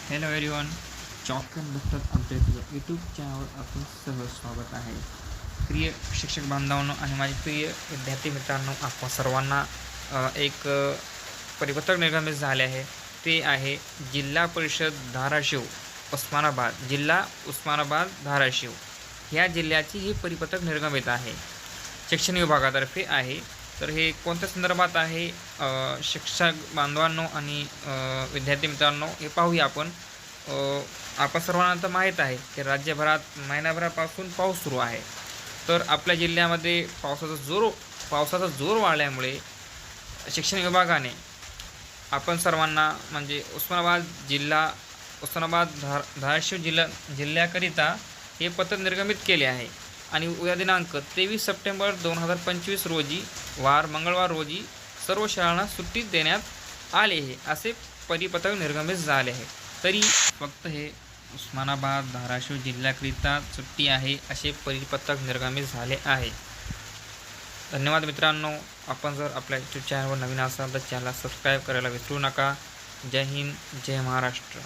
Hello everyone, chalk and बसतात आमच्या YouTube चॅनलवर आपलं सहज स्वागत आहे. प्रिय शिक्षक बांधवांनो आणि माझे प्रिय विद्यार्थी मित्रांनो, आपण सर्वांना एक परिपत्रक निर्गमित झाले आहे. ते आहे जिल्हा परिषद धाराशिव उस्मानाबाद, जिल्हा उस्मानाबाद धाराशिव ह्या जिल्ह्याची ही परिपत्रक निर्गमित आहे, शिक्षण विभागातर्फे आहे. तर हे कोणत्या संदर्भात आहे शिक्षक बांधवांनो आणि विद्यार्थी मित्रांनो, हे पाहूया आपण. आपण सर्वांना तर माहीत आहे की राज्यभरात महिनाभरापासून पाऊस सुरू आहे. तर आपल्या जिल्ह्यामध्ये पावसाचा जोर वाढल्यामुळे शिक्षण विभागाने आपण सर्वांना म्हणजे धाराशिव जिल्ह्याकरिता हे पत्र निर्गमित केले आहे. आणि उद्या दिनांक 23 सप्टेंबर 2025 रोजी मंगळवार रोजी सर्व शाळांना सुट्टी देण्यात आले आहे, असे परिपत्रक निर्गमित झाले आहे. तरी फक्त हे उस्मानाबाद धाराशिव जिल्ह्याकरिता सुट्टी आहे असे परिपत्रक निर्गमित झाले आहे. धन्यवाद मित्रांनो. आपण जर आपल्या यूट्यूब चॅनलवर नवीन असाल तर चॅनलला सबस्क्राईब करायला विसरू नका. जय हिंद, जय महाराष्ट्र.